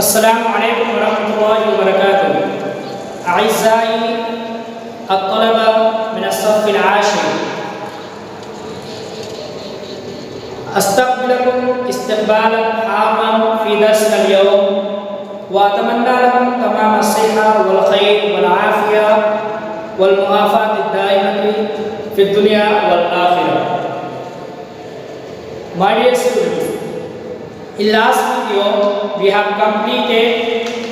अस्सलामु अलैकुम वरहमतुल्लाहि वबरकातुहू। अअज़्ज़ाई अत्तलबा मिन अस्सफ़्फ़िल आशिर, अस्तक़बिलकुम इस्तिक़बालन आमन फ़ी दर्सिल यौम व अतमन्ना लकुम तमाम अस्सिहा वल ख़ैर वल आफ़िया वल मुआफ़ात ad-दाइमति फ़ी दुनिया वल आख़िरह। My dear students, in last video we have completed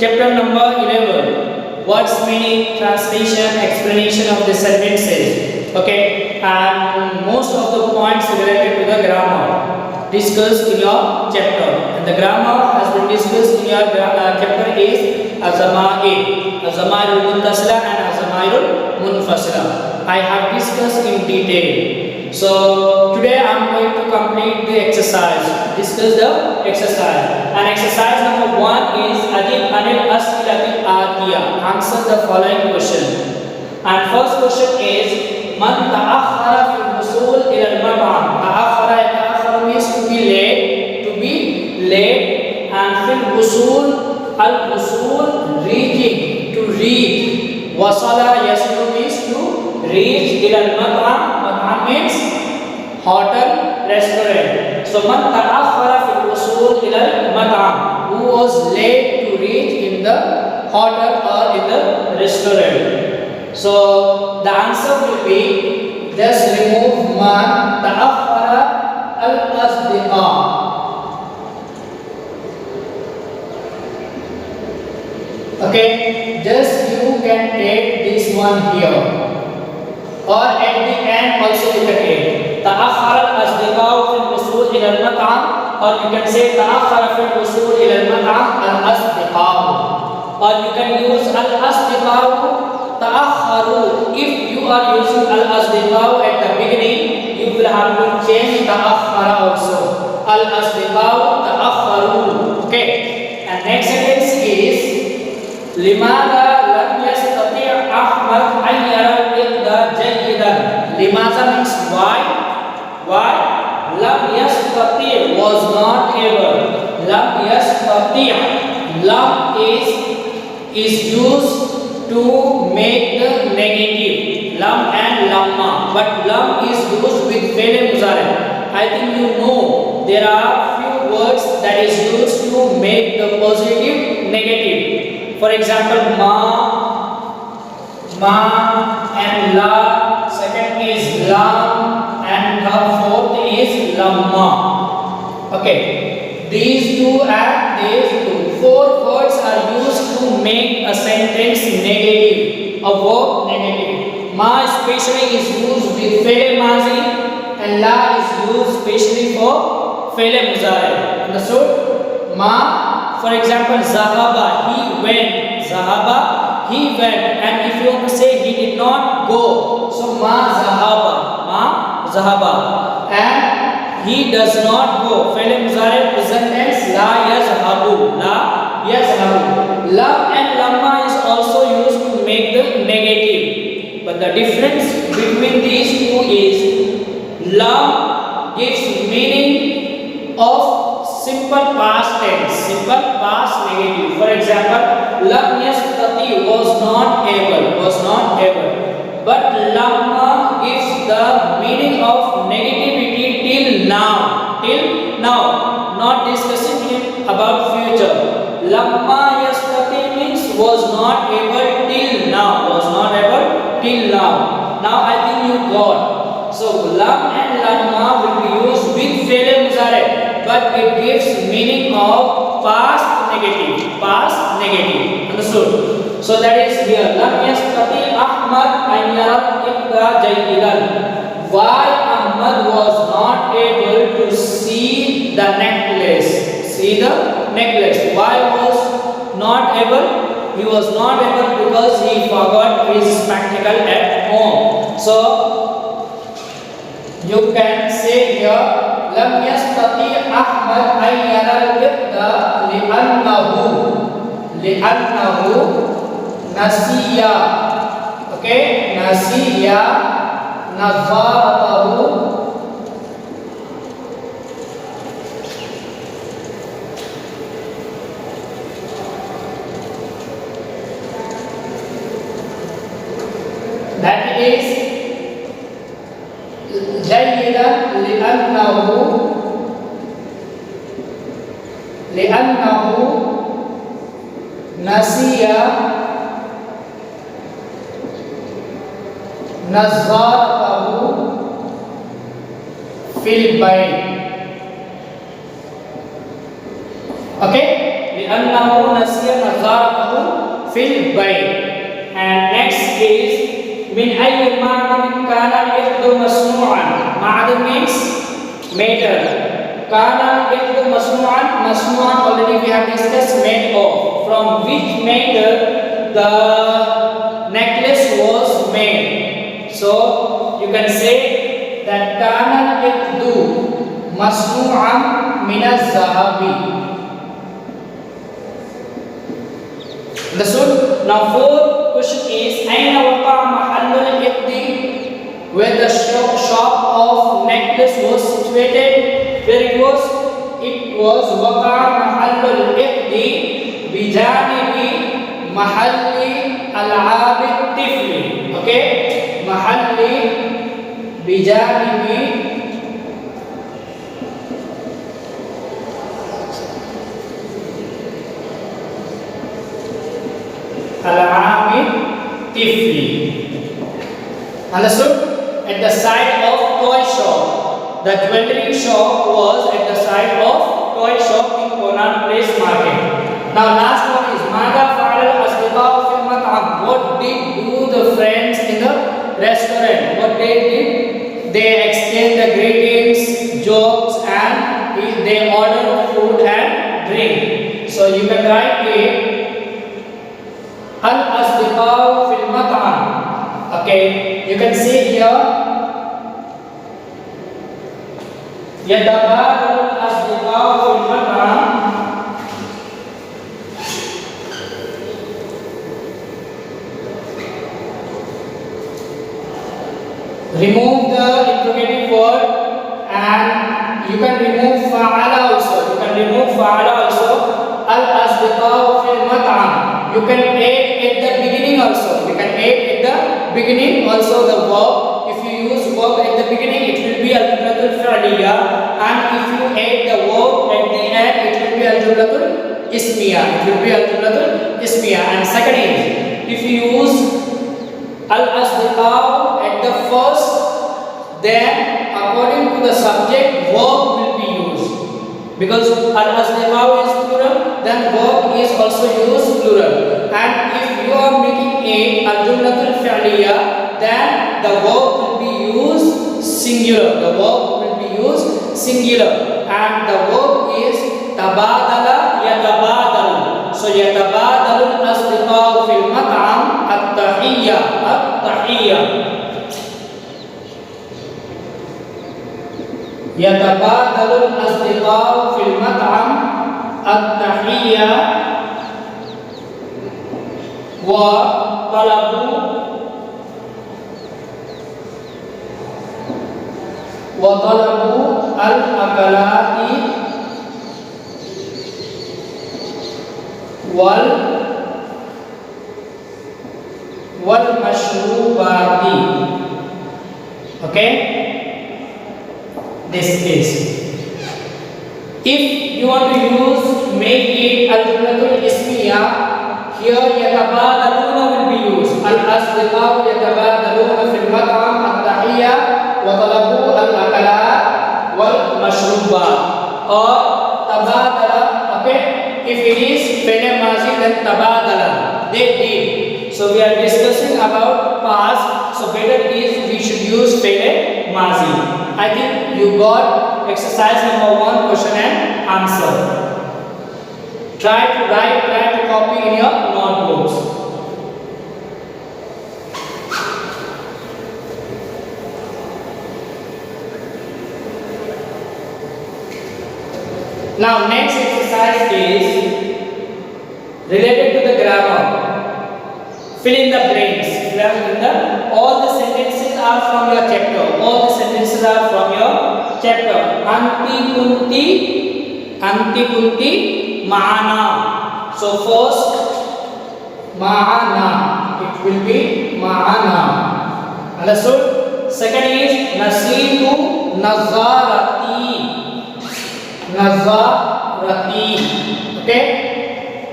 chapter number 11, words meaning, translation, explanation of the sentences. Okay, and most of the points related to the grammar discussed in your chapter, and the grammar has been discussed in your chapter is az-zama'ir al-muttasila and az-zama'ir al-munfasila. I have discussed in detail. So today I am going to complete the exercise, discuss the exercise. And exercise number 1 is Ajib Anil As'ilatil Atiya. Answer the following question. And first question is Man ta'akhkhara fil wusul ila al-mat'am. Ta'akhkhara means to be late, and fil wusul, al-wusul, reaching, to reach. Wasala yasilu means to reach, ila al-mat'am means hotel, restaurant. So man ta'akhkhara fil wusul ila al-mat'am, who was late to reach in the hotel or in the restaurant. So the answer will be, just remove man ta'akhkhara al-asdiqa. Okay, just you can take this one here, or at the end also you can take ta'akhkhara al-asdiqa fil wusul ila al-mat'am, or you can say ta'akhkhara fil wusul ila al-mat'am al-asdiqa, or you can use al-asdiqa ta'akhkharu. If you are using al-asdiqa at the beginning, you will have to change ta'akhkhara also, al-asdiqa ta'akhkharu. Okay, and next sentence is Limadha lam yastati' Ahmad an yara al-iqda jayyidan. Limadha means why? Why? Lam yastati' was not able. Lam yastati'. Lam is used to make the negative. Lam and lamma. But lam is used with fi'l mudari. I think you know there are few words that is used to make the positive negative. For example, ma and la. Second is lam, and the fourth is lamma. Okay, these two and these two. 4 words are used to make a sentence negative, a verb negative. Ma especially is used with fi'l mazi, and la is used especially for fi'l mudari. Understood? Ma, for example, zahaba, he went. Zahaba, he went. And if you want to say he did not go, so ma zahaba. And he does not go. Fi'l mudari present tense la yazhabu. Lam and lamma is also used to make the negative. But the difference between these two is lam gives meaning of simple past tense, simple past negative. For example, lam yastati was not able. But lamma gives the meaning of negativity till now. Not discussing about future. Lamma yastati means was not able till now. Now I think you got. So lam and lamma will be used with fi'l mudari, but it gives meaning of past negative. Understood? So that is here. Lam yastati Ahmad an yara al-iqda jayyidan. Why Ahmad was not able to see the necklace? Why was not able? He was not able because he forgot his spectacle at home. So you can say here lam yastati Ahmad an yara al-iqda li'annahu nasiya. Okay, nasiya nazaratahu That is جيدا لأنه نسي نظارته في البيت. Okay, لأنه نسي نظارته في البيت. And next is من أي معدن كان الإحدى مصنوعا. معدن means metal. كان الإحدى مصنوعا. مصنوعا already we have discussed made of. From which metal the necklace was made. So you can say that كان الإحدى مصنوعا من الذهب. Understood? Now fourth question is أين وقع محل الإحدى, where the shop of necklace was situated. Where it was? It was وقع محل الإحدى بجانب محل ألعاب الطفل. Okay? محل بجانب ألعاب الطفل. Understood? At the side of toy shop. The jewelry shop was at the side of toy shop in Conan Place Market. Now last one is ماذا فعل الأصدقاء في المطعم. What did do the friends in the restaurant? What they did? They exchanged the greetings, jokes, and they ordered food and drink. So you can write it الأصدقاء في المطعم. Okay, you can see here يتبادل الأصدقاء في المطعم. Remove the interrogative word and you can remove فعل also. You can remove فعل also. الأصدقاء في المطعم. You can add at the beginning also. You can add at the beginning also the verb. If you use verb at the beginning, it will be al-jumlatul fi'liya, and if you add the verb at the end, it will be al-jumlatul ismiya. It will be al-jumlatul ismiya. And second is, if you use al-asdiqa at the first, then according to the subject, verb will be used. Because al-asdiqa is plural, then verb is also used plural. And if you are making a al-jumlatul fi'liya, then the verb will be used singular. The verb will be used singular. And the verb is tabadala yatabadalu. So yatabadalu al-asdiqa fil mat'am at-tahiyya. At-tahiyya. يتبادل الأصدقاء في المطعم التحية وطلبوا الأكلات والمشروبات. Okay? This is. If you want to use make it al-jumlatul ismiya, here yatabadaluna will be used. Al-asdiqa yatabadaluna fil mat'am at-tahiyya wa talabu al-akalat wal mashrubat. Or tabadala. Okay? If it is fi'l mazi, then tabadala. They did. So we are discussing about past. So better is we should use fi'l mazi. I think you got exercise number 1 question and answer. Try to write, try to copy in your notebooks. Now next exercise is related to the grammar. Fill in the blanks. All the sentences are from your chapter. All the sentences are from your chapter. Anti kunti ma'ana. So first ma'ana. It will be ma'ana. Understood? Second is nasitu nazarati. Nazarati. Okay?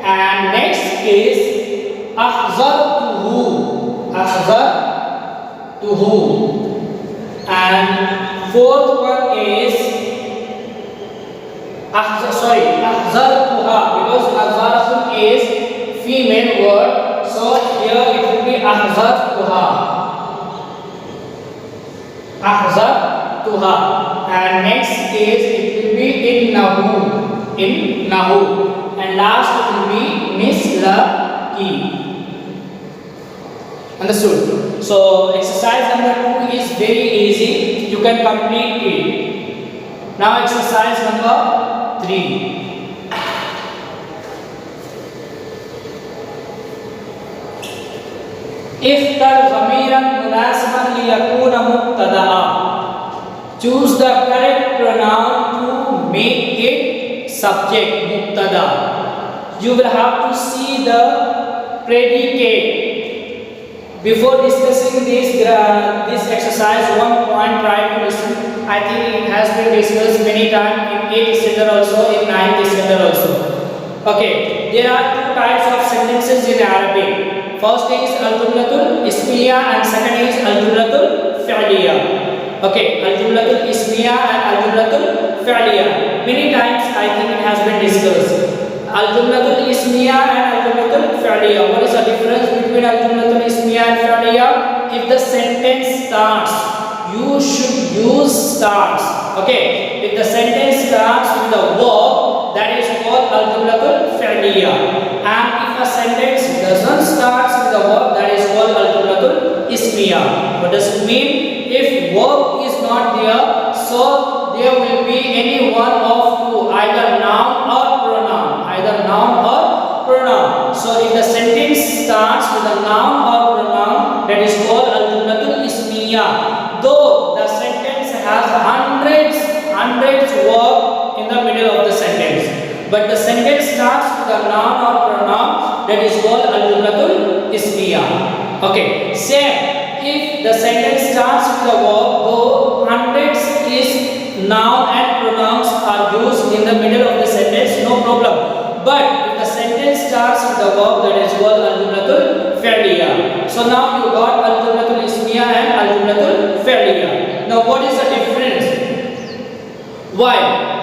And next is ahzartuhu. Ahzartuhu. And fourth one is ahzartuha, because ahzaratun is female word, so here it will be ahzartuha. Ahzartuha. And next is it will be innahu. And last it will be mislaki. Understood? So exercise number 2 is very easy, you can complete it. Now exercise number 3. اختر ضميرا مناسبا ليكون مبتدأ. Choose the correct pronoun to make it subject, mubtada. You will have to see the predicate. Before discussing this exercise, one point try to listen. I think it has been discussed many times in 8th standard also, in 9th standard also. Okay, there are two types of sentences in Arabic. First is al-jumlatul ismiya and second is al-jumlatul fi'liya. Okay, al-jumlatul ismiya and al-jumlatul fi'liya. Many times I think it has been discussed. Al-jumlatul ismiya and al-jumlatul fi'liya. What is the difference between al-jumlatul ismiya and fi'liya? If the sentence starts, you should use starts. Okay, if the sentence starts with the verb, that is called al-jumlatul fi'liya. And if a sentence doesn't start with the verb, that is called al-jumlatul ismiya. What does it mean? If verb is not there, so there will be any one of two, either noun or pronoun. So if the sentence starts with a noun or pronoun, that is called al-jumlatul ismiya. Though the sentence has hundreds verb in the middle of the sentence, but the sentence starts with a noun or pronoun, that is called al-jumlatul ismiya. Okay, same. If the sentence starts with a verb, though hundreds is noun and pronouns are used in the middle of the sentence, no problem. But if the sentence starts with a verb, that is called al-jumlatul fi'liya. So now you got al-jumlatul ismiya and al-jumlatul fi'liya. Now what is the difference? Why?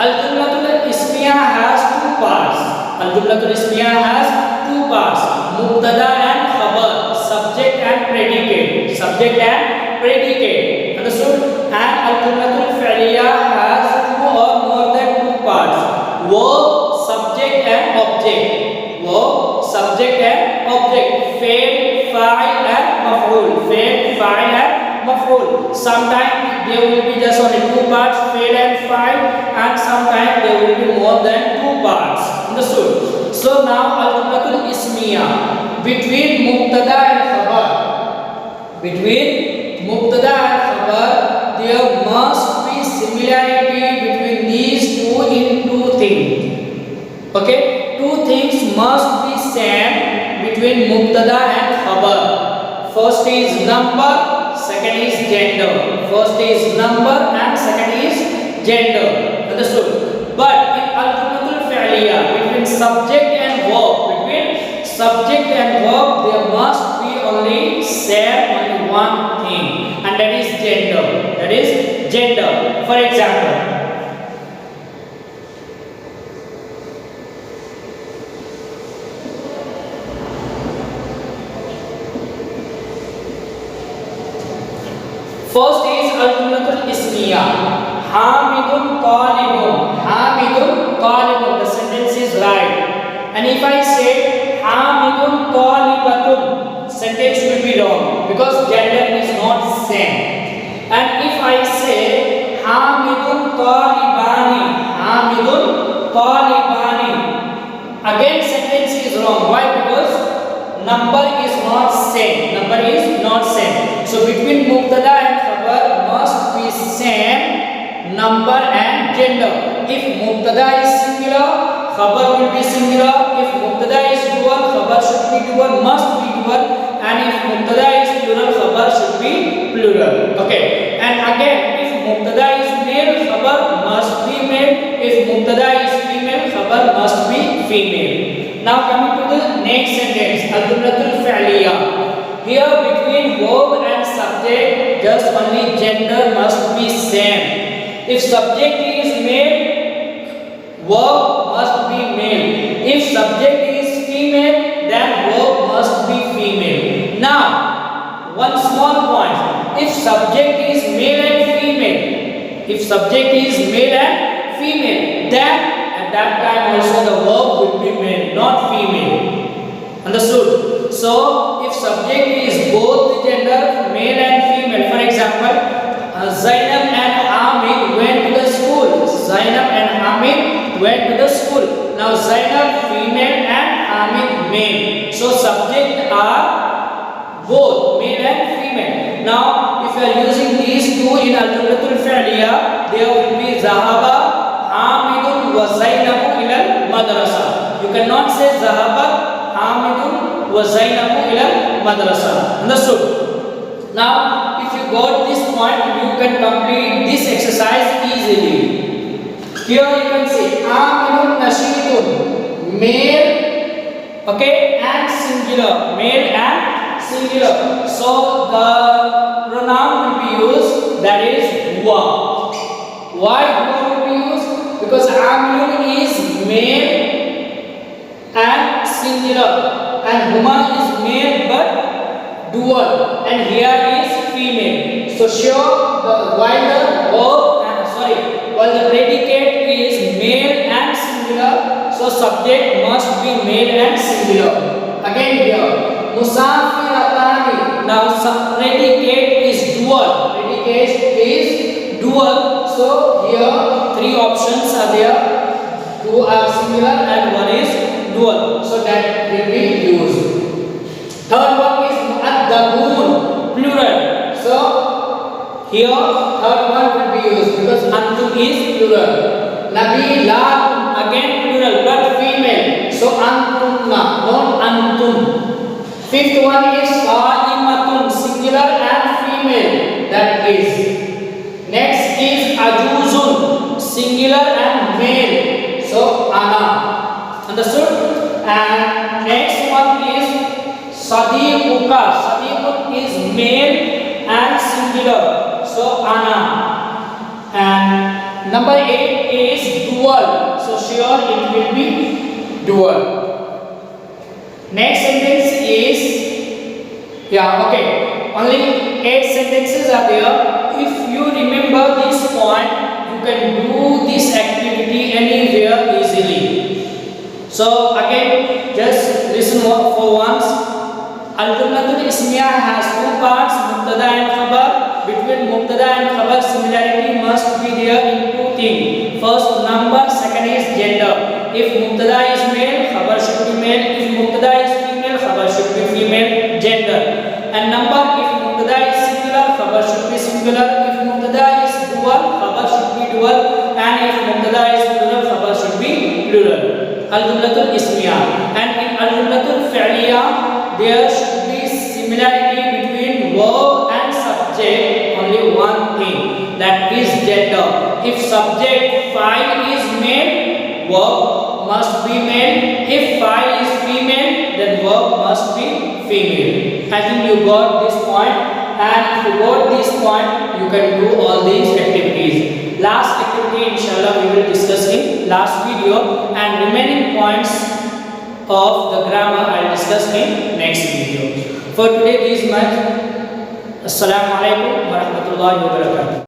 Al-jumlatul ismiya has two parts. Al-jumlatul ismiya has two parts, mubtada and khabar, subject and predicate. Understood? And al-jumlatul fi'liya has two or more than two parts, verb, subject and object. Fa'il, fa'il and maf'ul. Sometimes there will be just only two parts, fa'il and fa'il, and sometimes there will be more than two parts. Understood? So now al-jumlatul ismiya, between mubtada and khabar, there must be similarity between these two in two things. Okay, two things must be same between mubtada and khabar. First is number, second is gender. Understood? But in al-jumlatul fi'liya, between subject and verb, there must be only one thing, and that is gender. For example, first is al-jumlatul ismiya. Hamidun talibun. The sentence is right. And if I say Hamidun talibatun, sentence will be wrong because gender is not same. And if I say Hamidun talibani, again sentence is wrong. Why? Because number is not same. So between mubtada and khabar must be same number and gender. If mubtada is singular, khabar will be singular. If mubtada is dual, khabar should be dual, must be dual. And if mubtada is plural, khabar khabar should be plural. Okay. And again, if mubtada is male, khabar must be male. If mubtada is female, khabar must be female. Now coming to the next sentence, al-jumlatul fi'liya. Here between verb and subject, just only gender must be same. If subject is male, verb must be male. If subject is female, then verb must be female. Now, one small point. If subject is male and female, if subject is male and female, then at that time also the verb will be male, not female. Understood? So, if subject is both the gender, male and female, for example, Zainab and Hamid went to the school. Zainab and Hamid went to the school. Now, Zainab female and Hamid male. So, subject are both male and female. Now, if you are using these two in al-jumlatul fi'liya, there will be Zahaba Hamidun wa Zainabu ila madrasa. You cannot say Zahaba Hamidun wa Zainabu ila madrasa. Understood? Now, if you got this point, you can complete this exercise easily. Here you can see Hamidun Nashidun, male, okay, and singular, male and singular. So the pronoun will be used, that is huwa. Why huwa will be used? Because Amilun is male and singular, and huma is male but dual, and here is female. So sure, while the predicate is male and singular, so subject must be male and singular. Again here, musafiratani. Now predicate is dual. Predicate is dual. So here three options are there. Two are singular and one is dual. So that will be used. Third one is mu'addabun, plural. So here third one will be used because antum is plural. Nabilatun, again plural but female. So antumna, not antum. Fifth one is qaimatun, singular and female. That is. Next is ajuzun, singular and male. So ana. Understood? And next one is sadiquka. Sadiqun is male and singular. So ana. And number 8 is dual. So sure it will be dual. Next sentence is, okay, only 8 sentences are there. If you remember this point, you can do this activity anywhere easily. So again, just listen for once. Al-jumlatul ismiya has two parts, mubtada and khabar. Between mubtada and khabar, similarity must be there in two things. First, number. Second is gender. If mubtada is male, khabar should be male. If mubtada is female, khabar should be female. Gender. And number, if mubtada is singular, khabar should be singular. If mubtada is dual, khabar should be dual. And if mubtada is plural, khabar should be plural. Al-jumlatul ismiya. And in al-jumlatul fi'liya, there should be similarity between verb and subject. Only one thing, that is gender. If subject file is male, verb must be male. If file is female, then verb must be female. I think you got this point, and if you got this point, you can do all these activities. Last activity, inshallah, we will discuss in last video, and remaining points of the grammar I will discuss in next video. For today, this much. Assalamu alaikum wa rahmatullahi wa barakatuh.